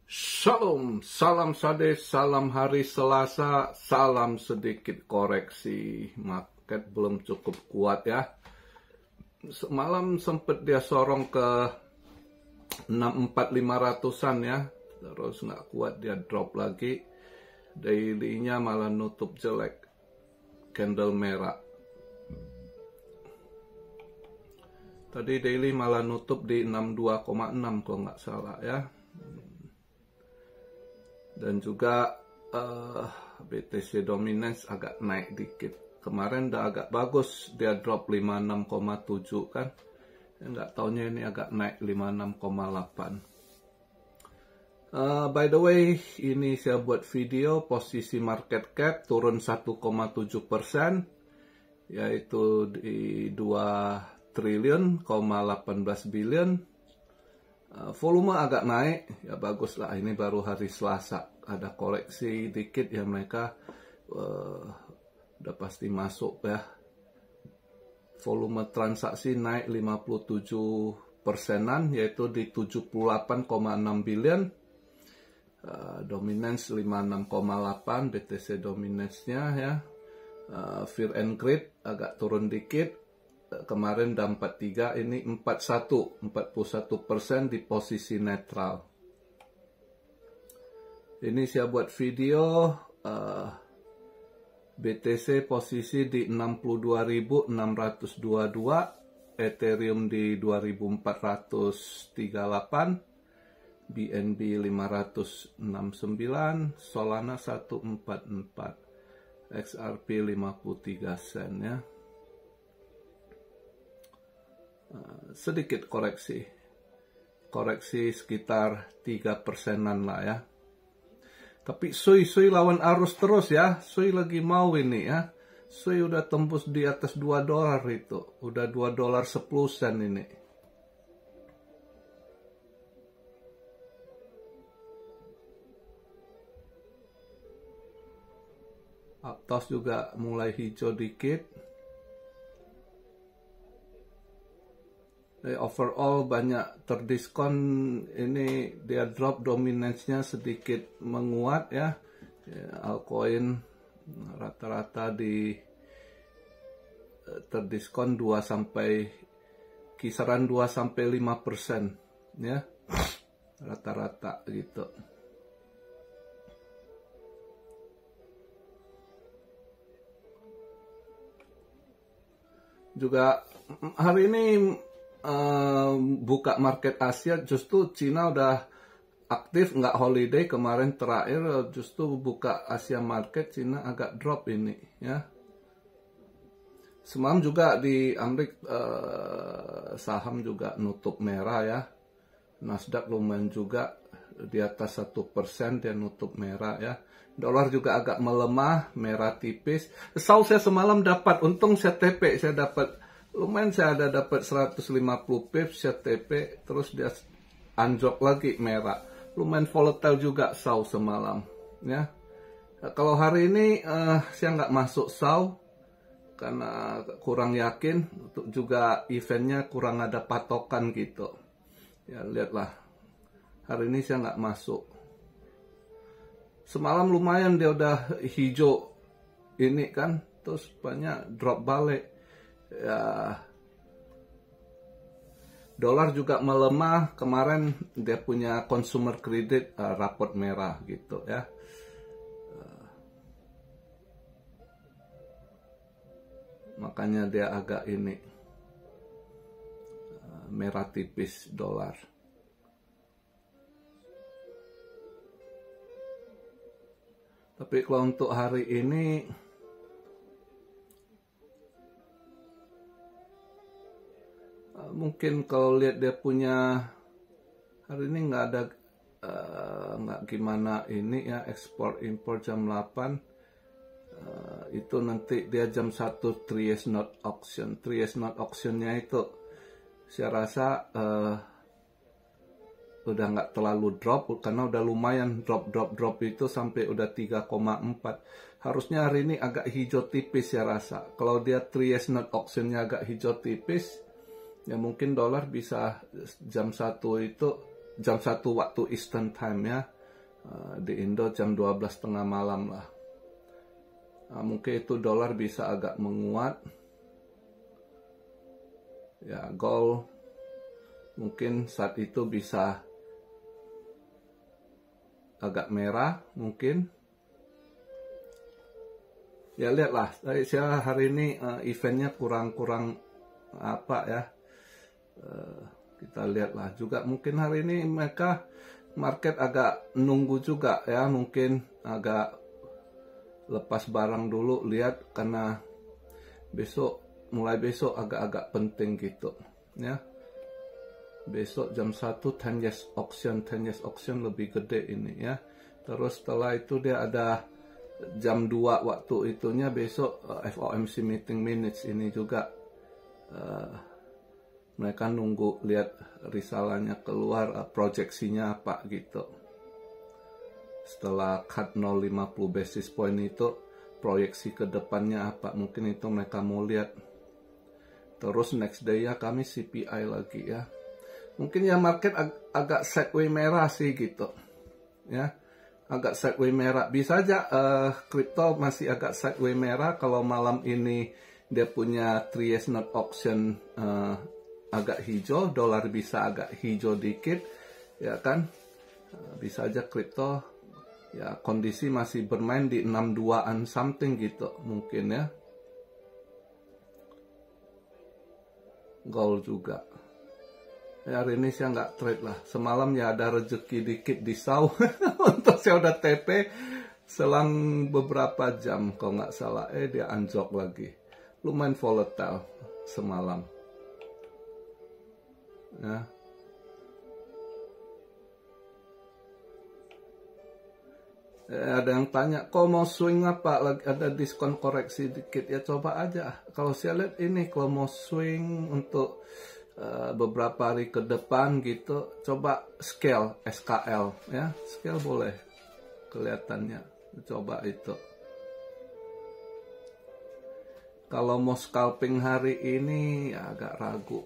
Shalom, salam sade, salam hari Selasa, salam sedikit koreksi. Market belum cukup kuat ya. Semalam sempat dia sorong ke 64.500-an ya. Terus nggak kuat dia drop lagi. Daily-nya malah nutup jelek. Candle merah. Tadi daily malah nutup di 62,6 kalau nggak salah ya. Dan juga BTC Dominance agak naik dikit. Kemarin udah agak bagus, dia drop 56,7 kan. Nggak taunya ini agak naik 56,8. By the way, ini saya buat video posisi market cap turun 1,7%, yaitu di 2 triliun, 18 billion. Volume agak naik, ya bagus lah. Ini baru hari Selasa, ada koleksi dikit ya, mereka udah pasti masuk ya. Volume transaksi naik 57%-an, yaitu di 78,6 billion. Dominance 56,8 BTC dominance-nya ya. Fear and Greed agak turun dikit. Kemarin udah 43, ini 41% di posisi netral. Ini saya buat video BTC posisi di 62.622, Ethereum di 2.438, BNB 569, Solana 144, XRP 53 sen ya. Sedikit koreksi sekitar 3%-an lah ya. Tapi Sui lawan arus terus ya. Sui lagi mau ini ya. Sui udah tembus di atas $2 itu, udah $2.10 ini. Aptos juga mulai hijau dikit. Overall banyak terdiskon, ini dia drop dominance-nya sedikit menguat ya. Altcoin rata-rata di terdiskon kisaran 2-5% ya. Rata-rata gitu. Juga hari ini buka market Asia, justru Cina udah aktif, nggak holiday. Kemarin terakhir justru buka Asia market, Cina agak drop ini ya. Semalam juga di Amerika saham juga nutup merah ya. Nasdaq lumayan juga di atas 1%, dia nutup merah ya. Dolar juga agak melemah, merah tipis. Saya semalam dapat, untung saya TP, saya dapat lumayan, saya ada dapat 150 pips, saya TP, terus dia anjlok lagi merah. Lumayan volatile juga semalam ya. Kalau hari ini saya nggak masuk karena kurang yakin, untuk juga eventnya kurang ada patokan gitu ya. Lihatlah, hari ini saya nggak masuk. Semalam lumayan dia udah hijau ini kan, terus banyak drop balik ya. Dolar juga melemah, kemarin dia punya consumer credit raport merah gitu ya. Makanya dia agak ini merah tipis dolar. Tapi kalau untuk hari ini mungkin kalau lihat dia punya hari ini nggak ada nggak gimana ini ya, ekspor impor jam 8 itu nanti dia jam 1 3 years not auction. 3 years not auctionnya itu saya rasa udah nggak terlalu drop, karena udah lumayan drop itu sampai udah 3,4. Harusnya hari ini agak hijau tipis ya rasa. Kalau dia 3 years not auctionnya agak hijau tipis, ya mungkin dolar bisa jam 1 itu, jam 1 waktu Eastern Time ya, Di Indo jam 12 tengah malam lah. Mungkin itu dolar bisa agak menguat. Ya, gold mungkin saat itu bisa agak merah mungkin. Ya lihatlah, saya hari ini eventnya kurang apa ya. Kita lihatlah juga mungkin hari ini mereka market agak nunggu juga ya, mungkin agak lepas barang dulu, lihat karena mulai besok agak-agak penting gitu ya. Besok jam 1 10 years auction lebih gede ini ya. Terus setelah itu dia ada jam 2 waktu itunya besok FOMC meeting minutes ini juga mereka nunggu lihat risalahnya keluar, proyeksinya apa gitu. Setelah cut 0,50 basis point itu, proyeksi ke depannya apa, mungkin itu mereka mau lihat. Terus next day ya kami CPI lagi ya. Mungkin ya market agak sideways merah sih gitu. Ya, agak sideways merah. Bisa aja crypto masih agak sideways merah kalau malam ini dia punya 3 years note auction agak hijau, dolar bisa agak hijau dikit, ya kan? Bisa aja crypto ya kondisi masih bermain di 62-an something gitu mungkin ya. Gold juga. Ya, hari ini saya nggak trade lah. Semalam ya ada rezeki dikit di SAW. Untuk saya udah TP selang beberapa jam kalau nggak salah. Dia anjlok lagi. Lumayan volatile semalam. Ya. Ada yang tanya, kok mau swing apa? Lagi ada diskon koreksi dikit ya, coba aja. Kalau saya lihat ini, kalau mau swing untuk beberapa hari ke depan gitu, coba scale SKL ya, scale boleh kelihatannya, coba itu. Kalau mau scalping hari ini ya agak ragu.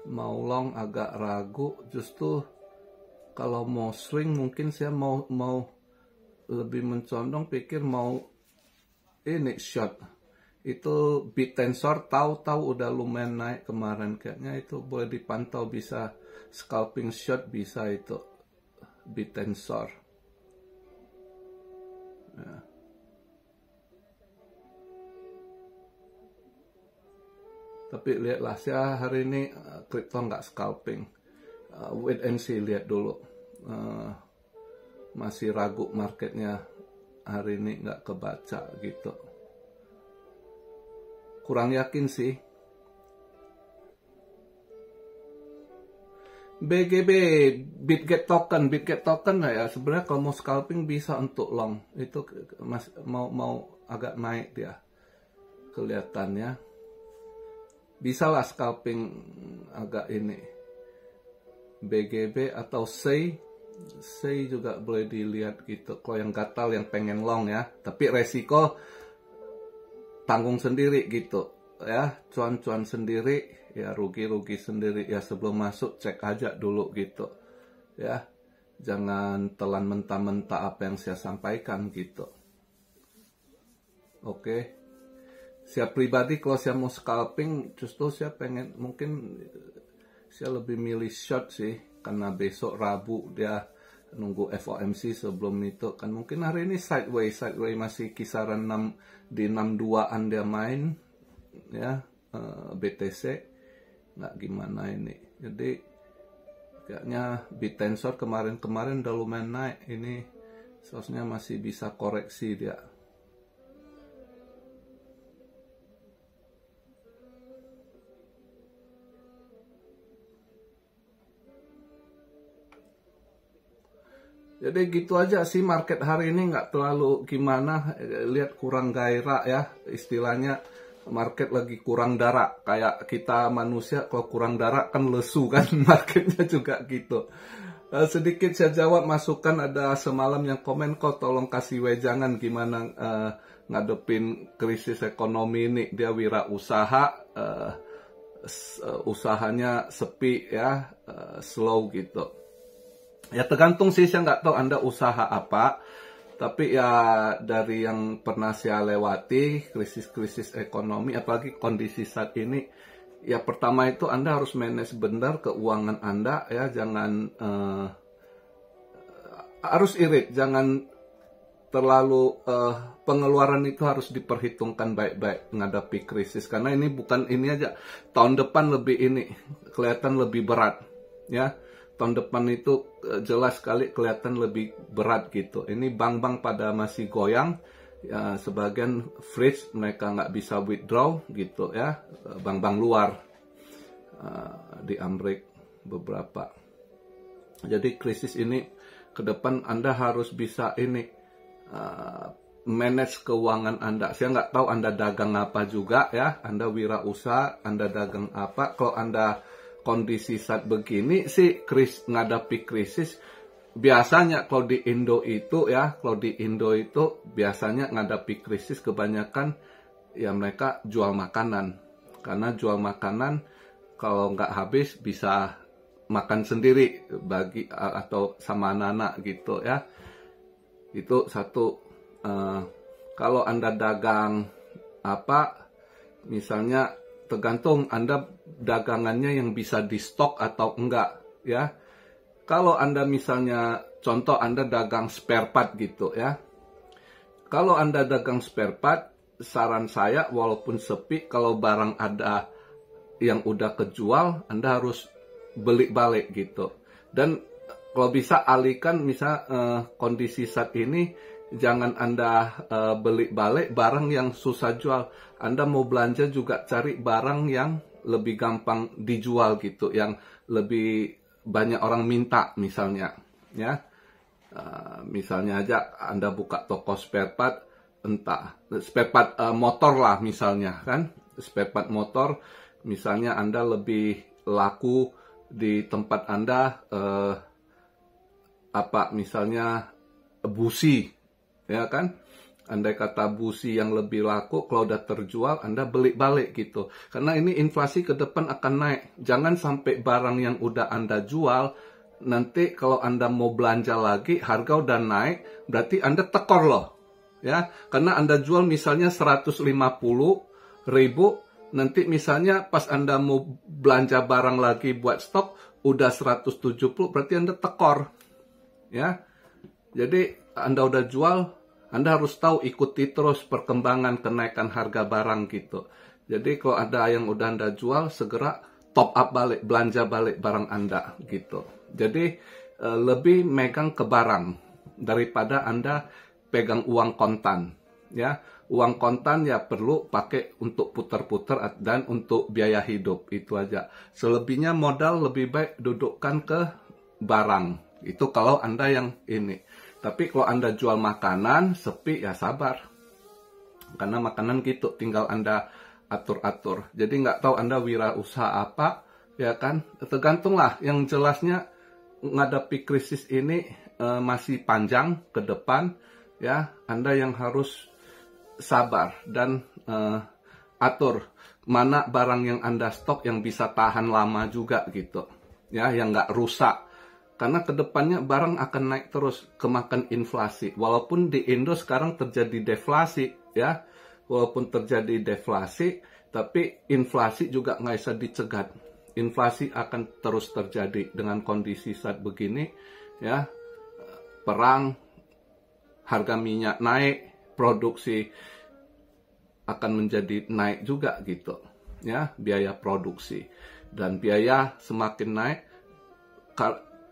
Mau long agak ragu, justru kalau mau swing mungkin saya mau lebih mencondong pikir mau ini short. Itu bit tensor tahu udah lumayan naik kemarin, kayaknya itu boleh dipantau, bisa scalping short, bisa itu bit tensor. Ya. Tapi lihatlah, saya hari ini crypto nggak scalping. Wait and see, lihat dulu. Masih ragu marketnya hari ini, nggak kebaca gitu. Kurang yakin sih. BGB, Bitget token ya sebenarnya kalau mau scalping bisa untuk long. Itu mau agak naik dia kelihatannya. Bisa lah scalping agak ini. BGB atau SEI juga boleh dilihat gitu. Kalau yang gatal yang pengen long ya, tapi resiko tanggung sendiri gitu ya, cuan-cuan sendiri ya, rugi sendiri ya. Sebelum masuk cek aja dulu gitu ya, jangan telan mentah-mentah apa yang saya sampaikan gitu. Oke. Saya pribadi kalau saya mau scalping, justru saya pengen, mungkin saya lebih milih short sih, karena besok Rabu dia nunggu FOMC, sebelum itu kan mungkin hari ini sideways masih kisaran 62-an dia main ya, BTC nggak gimana ini. Jadi kayaknya bit tensor kemarin udah lumayan naik, ini seharusnya masih bisa koreksi dia. Jadi gitu aja sih market hari ini, nggak terlalu gimana, lihat kurang gairah ya, istilahnya market lagi kurang darah. Kayak kita manusia kalau kurang darah kan lesu kan, marketnya juga gitu. Sedikit saya jawab masukan, ada semalam yang komen, kok tolong kasih wejangan gimana ngadepin krisis ekonomi ini. Dia wirausaha, usahanya sepi ya, slow gitu. Ya tergantung sih, saya nggak tahu Anda usaha apa. Tapi ya dari yang pernah saya lewati, krisis-krisis ekonomi, apalagi kondisi saat ini, ya pertama itu Anda harus manage benar keuangan Anda, ya jangan harus irit, jangan terlalu pengeluaran itu harus diperhitungkan baik-baik menghadapi krisis, karena ini bukan ini aja, tahun depan lebih ini kelihatan lebih berat, ya. Tahun depan itu jelas sekali kelihatan lebih berat gitu. Ini bank-bank pada masih goyang, ya, sebagian freeze, mereka nggak bisa withdraw gitu ya. Bank-bank luar di Amerika beberapa. Jadi krisis ini ke depan Anda harus bisa ini manage keuangan Anda. Saya nggak tahu Anda dagang apa juga ya. Anda wirausaha, Anda dagang apa. Kalau Anda kondisi saat begini sih ngadapi krisis, biasanya kalau di Indo itu ya, biasanya ngadapi krisis kebanyakan ya mereka jual makanan, karena jual makanan kalau nggak habis bisa makan sendiri bagi atau sama anak-anak gitu ya. Itu satu. Kalau Anda dagang apa, misalnya tergantung Anda dagangannya yang bisa di stok atau enggak ya. Kalau Anda misalnya contoh Anda dagang spare part gitu ya. Kalau Anda dagang spare part, saran saya walaupun sepi, kalau barang ada yang udah kejual, Anda harus beli balik gitu. Dan kalau bisa alihkan, misal kondisi saat ini, jangan Anda beli balik barang yang susah jual. Anda mau belanja juga cari barang yang lebih gampang dijual gitu, yang lebih banyak orang minta misalnya, ya. Misalnya aja Anda buka toko spare part, entah spare part motor lah misalnya kan, spare part motor, misalnya Anda lebih laku di tempat Anda misalnya busi, ya kan? Andai kata busi yang lebih laku, kalau udah terjual, Anda beli balik gitu. Karena ini inflasi ke depan akan naik. Jangan sampai barang yang udah Anda jual, nanti kalau Anda mau belanja lagi, harga udah naik, berarti Anda tekor loh. Ya, karena Anda jual misalnya 150.000, nanti misalnya pas Anda mau belanja barang lagi buat stok, udah 170, berarti Anda tekor. Ya, jadi Anda udah jual, Anda harus tahu, ikuti terus perkembangan kenaikan harga barang gitu. Jadi kalau ada yang udah Anda jual, segera top up balik, belanja balik barang Anda gitu. Jadi lebih megang ke barang daripada Anda pegang uang kontan. Ya, uang kontan ya perlu pakai untuk putar-putar dan untuk biaya hidup, itu aja. Selebihnya modal lebih baik dudukkan ke barang. Itu kalau Anda yang ini. Tapi kalau Anda jual makanan, sepi, ya sabar. Karena makanan gitu, tinggal Anda atur-atur. Jadi nggak tahu Anda wirausaha apa, ya kan? Tergantung lah, yang jelasnya menghadapi krisis ini masih panjang ke depan, ya. Anda yang harus sabar dan atur mana barang yang Anda stok yang bisa tahan lama juga gitu. Ya, yang nggak rusak. Karena kedepannya barang akan naik terus, kemakan inflasi. Walaupun di Indo sekarang terjadi deflasi, ya. Walaupun terjadi deflasi, tapi inflasi juga nggak bisa dicegat. Inflasi akan terus terjadi dengan kondisi saat begini, ya. Perang, harga minyak naik, produksi akan menjadi naik juga gitu, ya. Biaya produksi dan biaya semakin naik.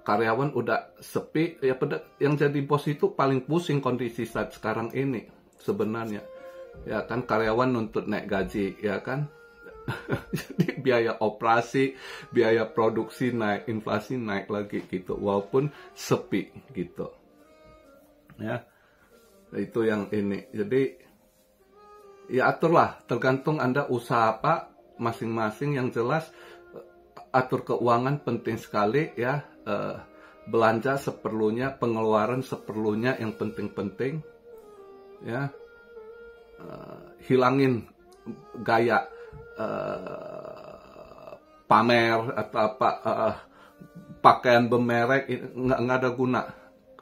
Karyawan udah sepi, ya yang jadi bos itu paling pusing kondisi saat sekarang ini sebenarnya, ya kan, karyawan nuntut naik gaji, ya kan. Jadi biaya operasi, biaya produksi naik, inflasi naik lagi gitu, walaupun sepi gitu, ya. Itu yang ini, jadi ya aturlah, tergantung Anda usaha apa masing-masing. Yang jelas atur keuangan penting sekali, ya. Belanja seperlunya, pengeluaran seperlunya, yang penting-penting, ya. Hilangin gaya pamer atau apa, pakaian bermerek, nggak ada guna.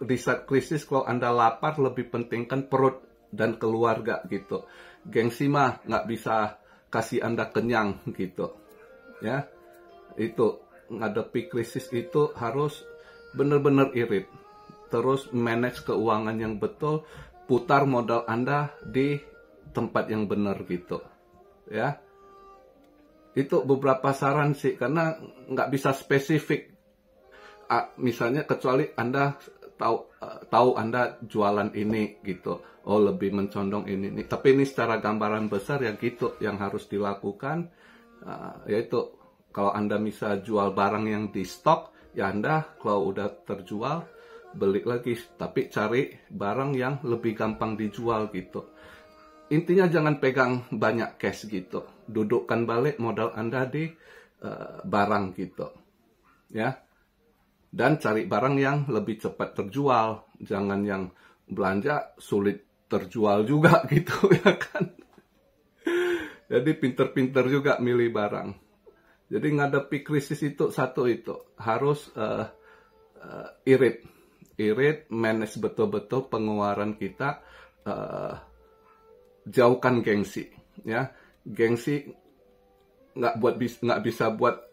Di saat krisis kalau Anda lapar, lebih penting kan perut dan keluarga gitu. Gengsi mah nggak bisa kasih Anda kenyang gitu. Ya, itu ngadepi krisis itu harus benar-benar irit. Terus manage keuangan yang betul, putar modal Anda di tempat yang benar gitu. Ya, itu beberapa saran sih, karena nggak bisa spesifik. Misalnya kecuali Anda tahu Anda jualan ini gitu, oh lebih mencondong ini. Tapi ini secara gambaran besar ya gitu yang harus dilakukan, yaitu kalau Anda bisa jual barang yang di stok, ya Anda kalau udah terjual beli lagi, tapi cari barang yang lebih gampang dijual gitu. Intinya jangan pegang banyak cash gitu, dudukkan balik modal Anda di barang gitu, ya. Dan cari barang yang lebih cepat terjual. Jangan yang belanja sulit terjual juga gitu ya kan. Jadi pinter-pinter juga milih barang. Jadi ngadepi krisis itu satu itu. Harus irit, manage betul-betul pengeluaran kita. Jauhkan gengsi. Ya, gengsi nggak bisa buat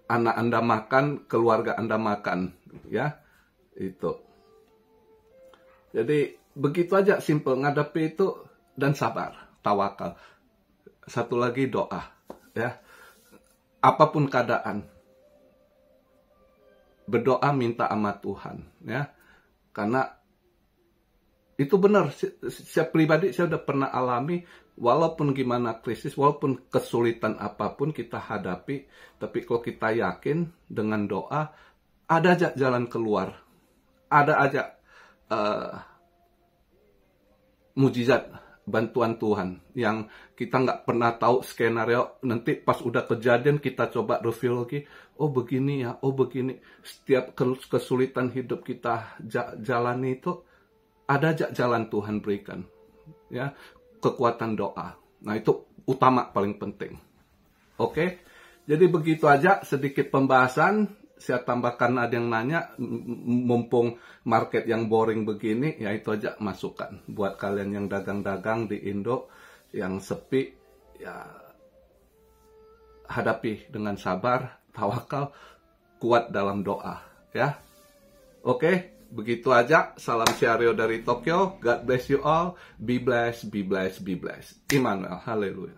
anak Anda makan, keluarga Anda makan, ya, itu. Jadi begitu aja, simple ngadepi itu, dan sabar, tawakal. Satu lagi doa, ya. Apapun keadaan, berdoa minta sama Tuhan, ya. Karena itu benar, saya pribadi saya udah pernah alami, walaupun gimana krisis, walaupun kesulitan apapun kita hadapi, tapi kalau kita yakin dengan doa, ada aja jalan keluar, ada aja mujizat, bantuan Tuhan, yang kita nggak pernah tahu skenario, nanti pas udah kejadian kita coba review lagi, oh begini ya, oh begini, setiap kesulitan hidup kita jalani itu, ada aja jalan Tuhan berikan, ya, kekuatan doa. Nah itu utama, paling penting. Oke, jadi begitu aja sedikit pembahasan. Saya tambahkan ada yang nanya, mumpung market yang boring begini, ya itu aja masukan buat kalian yang dagang-dagang di Indo yang sepi, ya hadapi dengan sabar, tawakal, kuat dalam doa, ya. Oke. Begitu aja, salam Syario dari Tokyo. God bless you all. Be blessed, be blessed, be blessed. Immanuel, haleluya.